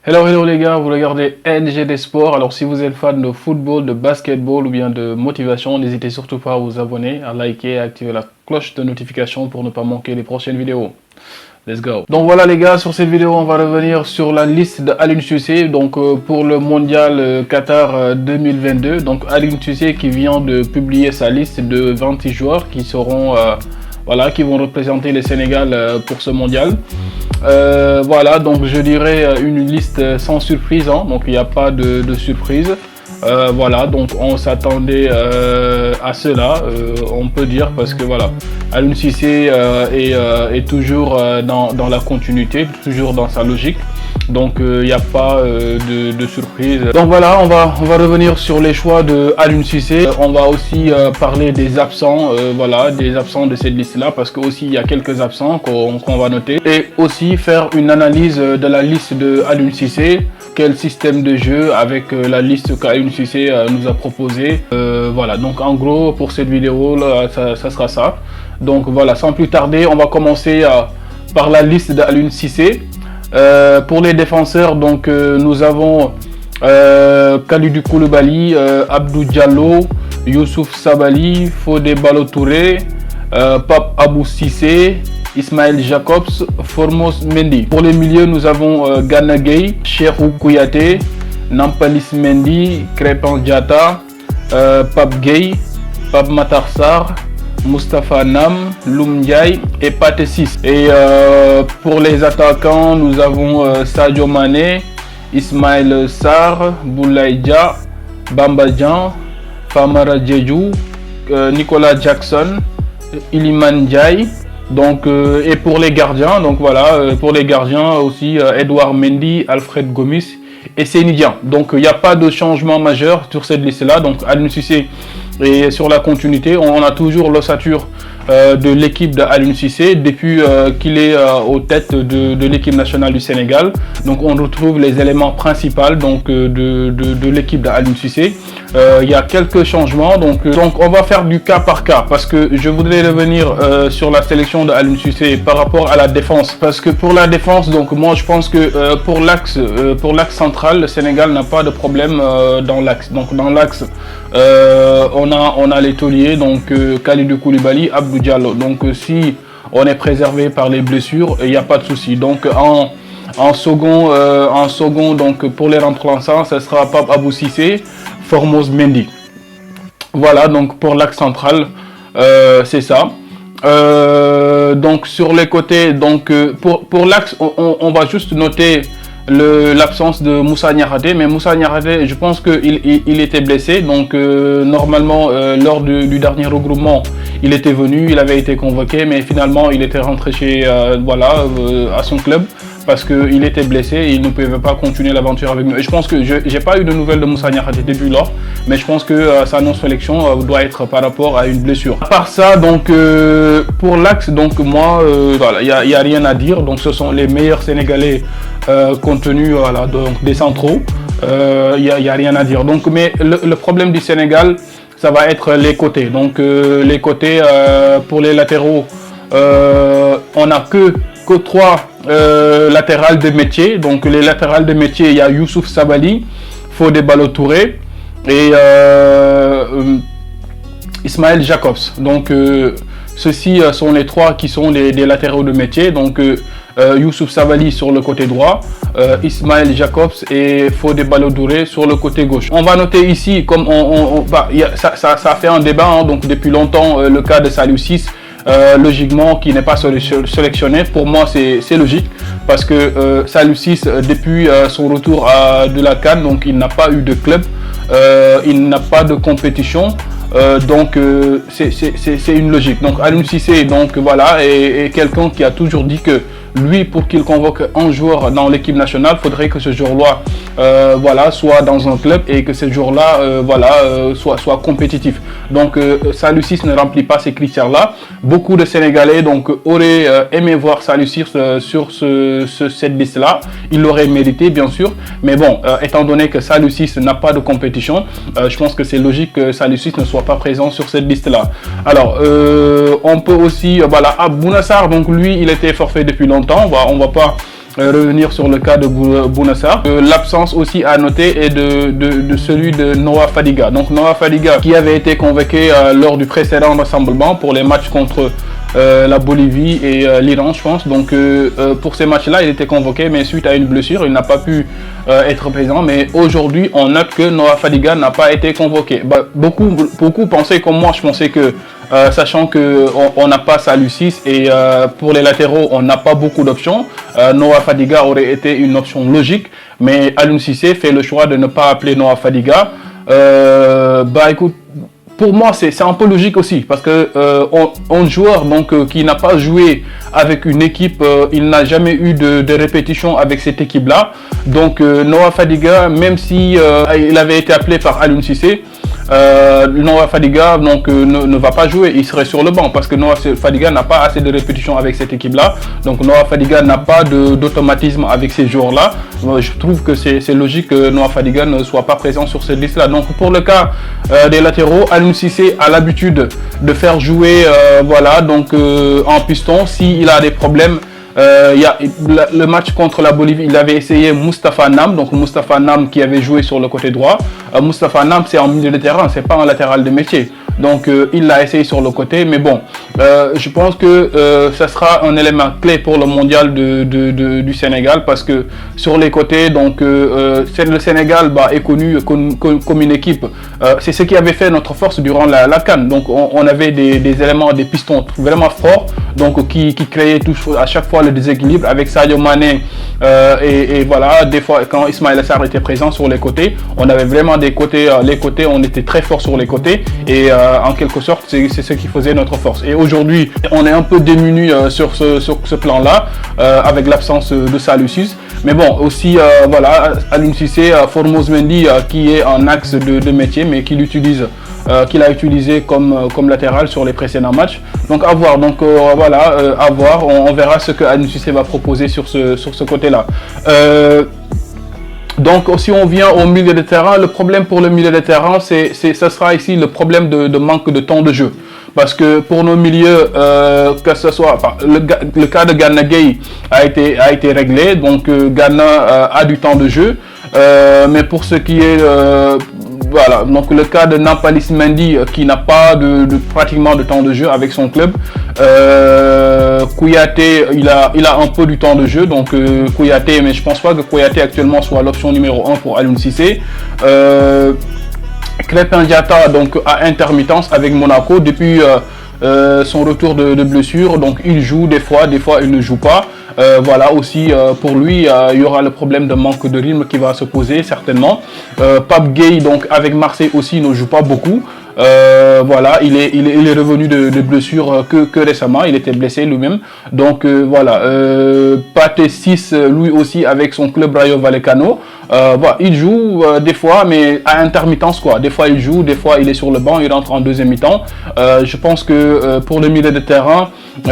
Hello les gars, vous regardez NGD Sport. Alors si vous êtes fan de football, de basketball ou bien de motivation, n'hésitez surtout pas à vous abonner, à liker et à activer la cloche de notification pour ne pas manquer les prochaines vidéos. Let's go. Donc voilà les gars, sur cette vidéo on va revenir sur la liste d'Aliou Cissé donc pour le mondial Qatar 2022. Donc Aliou Cissé qui vient de publier sa liste de 26 joueurs qui seront qui vont représenter le Sénégal pour ce mondial. Voilà, donc je dirais une liste sans surprise, hein, donc il n'y a pas de surprise. Voilà, donc on s'attendait à cela, on peut dire, parce que voilà, Aliou Cissé est toujours dans la continuité, toujours dans sa logique. Donc il n'y a pas de surprise. Donc voilà, on va revenir sur les choix de Aliou Cissé. On va aussi parler des absents, voilà, des absents de cette liste-là, parce que aussi il y a quelques absents qu'on va noter. Et aussi faire une analyse de la liste de Aliou Cissé. Quel système de jeu avec la liste qu'Aliou Cissé nous a proposé. Voilà, donc en gros pour cette vidéo là, ça sera ça. Donc voilà, sans plus tarder, on va commencer par la liste d'Aliou Cissé. Pour les défenseurs, donc nous avons Kalidou Koulibaly, Abdou Diallo, Youssouf Sabaly, Fodé Ballo-Touré, Pape Abou Cissé, Ismaël Jacobs, Formose Mendy. Pour les milieux, nous avons Gana Gueye, Cheikhou Kouyaté, Nampalys Mendy, Krépin Diatta, Pape Gueye, Pape Matar Sarr, Moustapha Nam, Loum Ndiaye et Pathé Ciss. Et pour les attaquants, nous avons Sadio Mané, Ismaël Sarr, Boulaye Dia, Bamba Dieng, Famara Diédhiou, Nicolas Jackson, Iliman Ndiaye. Donc et pour les gardiens, donc voilà, pour les gardiens aussi Edouard Mendy, Alfred Gomis et Seny Dieng. Donc il n'y a pas de changement majeur sur cette liste là. Donc Aliou Cissé est sur la continuité. On a toujours l'ossature de l'équipe d'Aliou Cissé depuis qu'il est aux têtes de l'équipe nationale du Sénégal. Donc on retrouve les éléments principaux donc de l'équipe d'Aliou Cissé. Il y a quelques changements, donc on va faire du cas par cas, parce que je voudrais revenir sur la sélection d'Aliou Cissé par rapport à la défense, parce que pour la défense, donc moi je pense que pour l'axe central, le Sénégal n'a pas de problème dans l'axe. Donc dans l'axe on a les tauliers, donc Kalidou Koulibaly, Abdou Diallo. Donc si on est préservé par les blessures, il n'y a pas de souci. Donc en second, donc pour les remplaçants, ce sera Pape Abou Cissé, Formose Mendy. Voilà, donc pour l'axe central, c'est ça. Donc sur les côtés, donc pour l'axe, on va juste noter l'absence de Moussa Niakhaté, mais Moussa Niakhaté, je pense qu'il était blessé, donc normalement lors du dernier regroupement il était venu, il avait été convoqué, mais finalement il était rentré chez à son club parce qu'il était blessé et il ne pouvait pas continuer l'aventure avec nous. Et je pense que j'ai pas eu de nouvelles de Moussa Niakhaté depuis lors, mais je pense que sa non-sélection doit être par rapport à une blessure. À part ça, donc pour l'axe, donc moi voilà, il y a rien à dire. Donc ce sont les meilleurs Sénégalais compte tenu voilà, donc des centraux. Il y a rien à dire. Donc mais le problème du Sénégal, ça va être les côtés. Donc les côtés pour les latéraux, on n'a que 3 latérales de métier. Donc les latérales de métier, il y a Youssouf Sabaly, Fodé Ballo-Touré et Ismaël Jacobs. Donc ceux-ci sont les 3 qui sont des latéraux de métier. Donc Youssouf Sabaly sur le côté droit, Ismaël Jacobs et Fodé Ballo-Touré sur le côté gauche. On va noter ici, comme ça fait un débat, hein, donc depuis longtemps, le cas de Saliou Ciss, logiquement qui n'est pas sélectionné. Pour moi c'est logique, parce que Saliou Ciss depuis son retour de la CAN, donc il n'a pas eu de club, il n'a pas de compétition. Donc c'est une logique. Donc Aliou Cissé, donc voilà, est quelqu'un qui a toujours dit que lui, pour qu'il convoque un joueur dans l'équipe nationale, faudrait que ce joueur-là voilà, soit dans un club et que ce joueur-là soit compétitif. Donc Saliou Ciss ne remplit pas ces critères-là. Beaucoup de Sénégalais donc auraient aimé voir Saliou Ciss sur cette liste-là. Il l'aurait mérité, bien sûr. Mais bon, étant donné que Saliou Ciss n'a pas de compétition, je pense que c'est logique que Saliou Ciss ne soit pas présent sur cette liste-là. Alors, on peut aussi, voilà, Bouna Sarr, donc lui, il était forfait depuis longtemps. On va pas revenir sur le cas de Bouna Sarr. L'absence aussi à noter est de celui de Noah Fadiga. Donc Noah Fadiga qui avait été convoqué lors du précédent rassemblement pour les matchs contre la Bolivie et l'Iran, je pense. Donc pour ces matchs-là, il était convoqué, mais suite à une blessure, il n'a pas pu être présent. Mais aujourd'hui, on note que Noah Fadiga n'a pas été convoqué. Beaucoup pensaient comme moi, je pensais que sachant qu'on n'a pas Salou Ciss et pour les latéraux, on n'a pas beaucoup d'options. Noah Fadiga aurait été une option logique, mais Aliou Cissé fait le choix de ne pas appeler Noah Fadiga. Écoute, pour moi, c'est un peu logique aussi, parce que un joueur qui n'a pas joué avec une équipe, il n'a jamais eu de répétition avec cette équipe-là. Donc Noah Fadiga, même si il avait été appelé par Aliou Cissé, Noah Fadiga ne va pas jouer, il serait sur le banc parce que Noah Fadiga n'a pas assez de répétition avec cette équipe-là. Donc Noah Fadiga n'a pas d'automatisme avec ces joueurs-là. Je trouve que c'est logique que Noah Fadiga ne soit pas présent sur cette liste-là. Donc pour le cas des latéraux, Aliou Cissé a l'habitude de faire jouer en piston s'il a des problèmes. Le match contre la Bolivie, il avait essayé Moustapha Nam, donc Moustapha Nam qui avait joué sur le côté droit. Moustapha Nam, c'est en milieu de terrain, c'est pas un latéral de métier. Donc il l'a essayé sur le côté, mais bon, je pense que ça sera un élément clé pour le mondial du Sénégal, parce que sur les côtés, le Sénégal est connu comme une équipe. C'est ce qui avait fait notre force durant la CAN. Donc on avait des éléments, des pistons vraiment forts, qui créaient à chaque fois le déséquilibre avec Sadio Mané et voilà, des fois quand Ismaïla Sarr était présent sur les côtés, on avait vraiment des côtés, les côtés, on était très fort sur les côtés et en quelque sorte c'est ce qui faisait notre force. Et aujourd'hui on est un peu démuni sur ce plan-là avec l'absence de Salou Ciss. Mais bon, aussi, Aliou Cissé, Formose Mendy qui est en axe de métier, mais qu'il a utilisé comme latéral sur les précédents matchs. Donc à voir, à voir. On verra ce que Aliou Cissé va proposer sur ce côté-là. Donc si on vient au milieu de terrain, le problème pour le milieu de terrain, ça sera ici le problème de manque de temps de jeu. Parce que pour nos milieux, que ce soit le cas de Gana Gueye a été réglé, donc Gana a du temps de jeu, mais pour ce qui est donc le cas de Nampalys Mendy qui n'a pas pratiquement de temps de jeu avec son club. Kouyaté, il a un peu du temps de jeu, donc Kouyaté, mais je pense pas que Kouyaté actuellement soit l'option numéro 1 pour Aliou Cissé. Krépin Diatta à intermittence avec Monaco depuis son retour de blessure, donc il joue des fois il ne joue pas. Aussi pour lui il y aura le problème de manque de rythme qui va se poser certainement. Pape Gueye avec Marseille aussi ne joue pas beaucoup. Il est revenu de blessure que récemment, il était blessé lui-même. Donc Pathé Ciss lui aussi avec son club Rayo Vallecano. Il joue des fois, mais à intermittence quoi. Des fois il joue, des fois il est sur le banc, il rentre en deuxième mi-temps. Je pense que pour le milieu de terrain,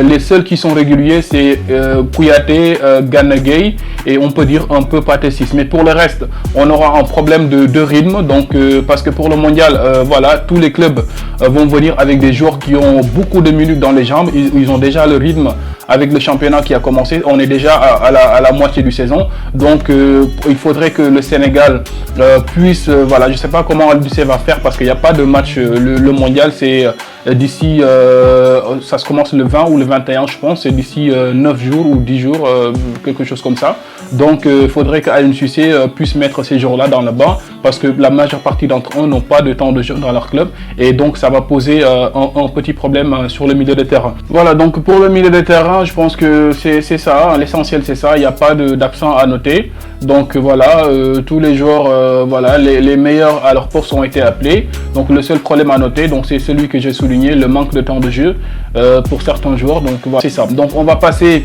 les seuls qui sont réguliers c'est Kouyaté, Gana Gueye et on peut dire un peu Pathé Ciss. Mais pour le reste, on aura un problème de rythme. Parce que pour le mondial, tous les clubs vont venir avec des joueurs qui ont beaucoup de minutes dans les jambes. Ils ont déjà le rythme avec le championnat qui a commencé. On est déjà à la moitié du saison. Donc il faudrait que le Sénégal puisse, je ne sais pas comment Aliou Cissé va faire parce qu'il n'y a pas de match. Le mondial c'est d'ici, ça se commence le 20 ou le 21 je pense, c'est d'ici 9 jours ou 10 jours, quelque chose comme ça. Donc il faudrait qu'Aliou Cissé puisse mettre ces jours-là dans le banc parce que la majeure partie d'entre eux n'ont pas de temps de jeu dans leur club et donc ça va poser un petit problème sur le milieu de terrain. Voilà, donc pour le milieu de terrain, je pense que c'est ça, l'essentiel c'est ça, il n'y a pas d'absent à noter. Donc tous les joueurs, les meilleurs à leur poste ont été appelés. Donc le seul problème à noter, c'est celui que j'ai souligné, le manque de temps de jeu pour certains joueurs. Donc c'est ça. Donc on va passer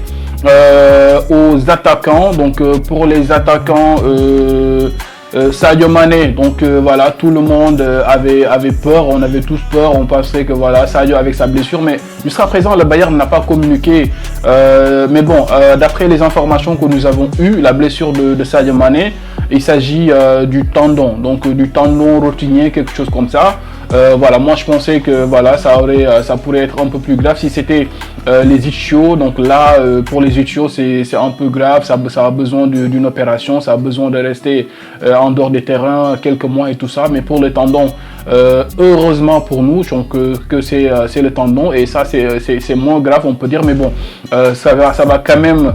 aux attaquants. Donc pour les attaquants, Sadio Mané, tout le monde avait peur, on avait tous peur, on pensait que Sadio avec sa blessure, mais jusqu'à présent le Bayern n'a pas communiqué, mais bon, d'après les informations que nous avons eues, la blessure de Sadio Mané, il s'agit du tendon, du tendon rotulien, quelque chose comme ça. Voilà, moi je pensais que voilà, ça pourrait être un peu plus grave si c'était les ischios. Donc là, pour les ischios, c'est un peu grave. Ça a besoin d'une opération, ça a besoin de rester en dehors des terrains quelques mois et tout ça. Mais pour les tendons, heureusement pour nous, donc, que c'est le tendon et ça c'est moins grave, on peut dire. Mais bon, ça va quand même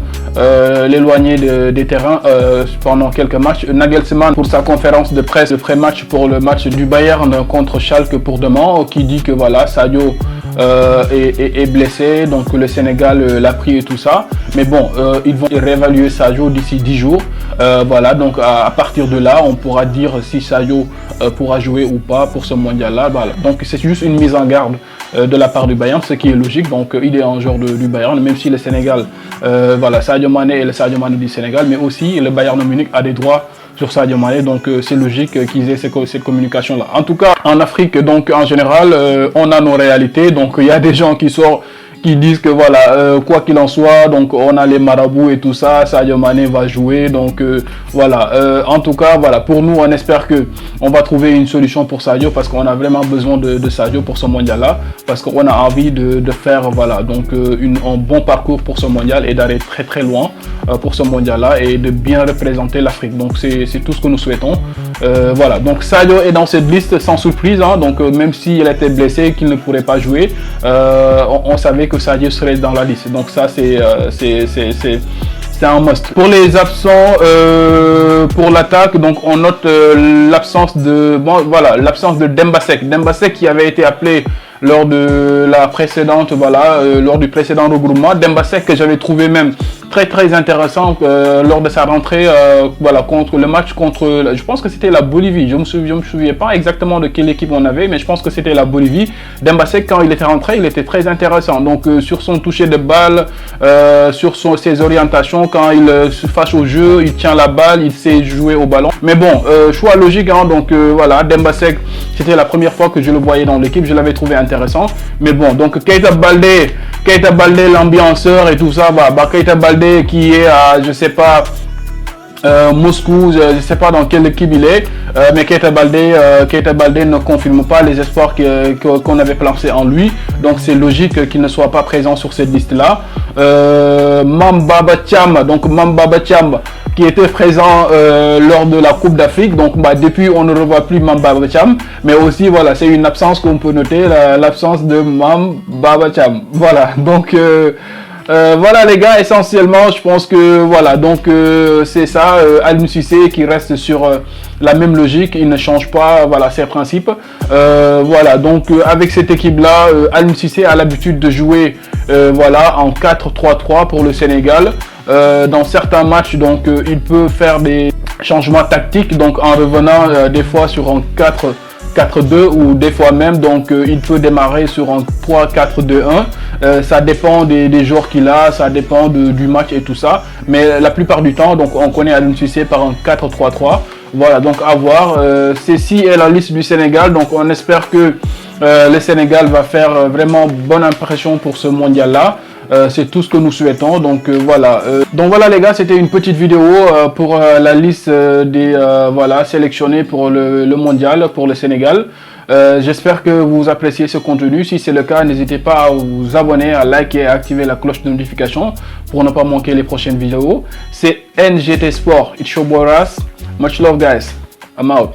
l'éloigner des terrains pendant quelques matchs. Nagelsmann, pour sa conférence de presse de pré-match pour le match du Bayern contre Schalke pour demain, qui dit que voilà, Sadio est blessé, donc le Sénégal l'a pris et tout ça. Mais bon, ils vont réévaluer Sadio d'ici 10 jours. Voilà, donc à partir de là, on pourra dire si Sadio pourra jouer ou pas pour ce mondial-là. Voilà. Donc c'est juste une mise en garde de la part du Bayern, ce qui est logique. Donc il est un joueur du Bayern, même si le Sénégal, voilà, Sadio Mané est le Sadio Mané du Sénégal, mais aussi le Bayern Munich a des droits sur Sadio Mané, donc c'est logique qu'ils aient cette communication-là. En tout cas, en Afrique, donc en général, on a nos réalités. Donc il y a des gens qui disent que voilà, quoi qu'il en soit, donc on a les marabouts et tout ça, Sadio Mané va jouer, donc voilà. En tout cas, voilà, pour nous, on espère que on va trouver une solution pour Sadio parce qu'on a vraiment besoin de Sadio pour ce mondial-là, parce qu'on a envie de faire voilà, donc un bon parcours pour ce mondial et d'aller très très loin pour ce mondial-là et de bien représenter l'Afrique. Donc c'est tout ce que nous souhaitons. Voilà, donc Sadio est dans cette liste sans surprise, hein, donc même s'il était blessé, qu'il ne pourrait pas jouer, on savait que Sadio serait dans la liste. Donc ça c'est un must. Pour les absents, pour l'attaque, donc on note l'absence de l'absence de Demba Seck qui avait été appelé lors de la précédente, voilà, lors du précédent regroupement. Demba Seck que j'avais trouvé même très intéressant lors de sa rentrée, voilà, contre le match contre, je pense que c'était la Bolivie. Je me souviens pas exactement de quelle équipe on avait, mais je pense que c'était la Bolivie. Demba Seck, quand il était rentré, il était très intéressant. Donc sur son toucher de balle, sur ses orientations, quand il se fâche au jeu, il tient la balle, il sait jouer au ballon. Mais bon, choix logique, hein, donc voilà, Demba Seck, c'était la première fois que je le voyais dans l'équipe, je l'avais trouvé intéressant. Mais bon, donc Keita Baldé, l'ambianceur et tout ça, Keita Baldé qui est à, je sais pas, Moscou, je ne sais pas dans quelle équipe il est, mais Keita Baldé ne confirme pas les espoirs qu'on avait placés en lui, donc c'est logique qu'il ne soit pas présent sur cette liste-là. Mambaba Thiam, qui était présent lors de la Coupe d'Afrique, donc depuis on ne revoit plus Mambaba Thiam, mais aussi voilà, c'est une absence qu'on peut noter, l'absence de Mambaba Thiam. Voilà, donc voilà les gars, essentiellement je pense que voilà, donc c'est ça, Aliou Cissé qui reste sur la même logique, il ne change pas voilà, ses principes. Voilà, donc avec cette équipe là, Aliou Cissé a l'habitude de jouer voilà, en 4-3-3 pour le Sénégal. Dans certains matchs, donc il peut faire des changements tactiques, donc en revenant des fois sur un 4-2 ou des fois même, donc il peut démarrer sur un 3-4-2-1. Ça dépend des joueurs qu'il a, ça dépend du match et tout ça, mais la plupart du temps, donc on connaît Aliou Cissé par un 4-3-3. Voilà, donc à voir. Ceci est la liste du Sénégal, donc on espère que le Sénégal va faire vraiment bonne impression pour ce mondial là. C'est tout ce que nous souhaitons, donc voilà. Donc voilà les gars, c'était une petite vidéo pour la liste des voilà, sélectionnés pour le mondial pour le Sénégal. J'espère que vous appréciez ce contenu. Si c'est le cas, n'hésitez pas à vous abonner, à liker et à activer la cloche de notification pour ne pas manquer les prochaines vidéos. C'est NGT Sport, it's your boy Ras. Much love guys, I'm out.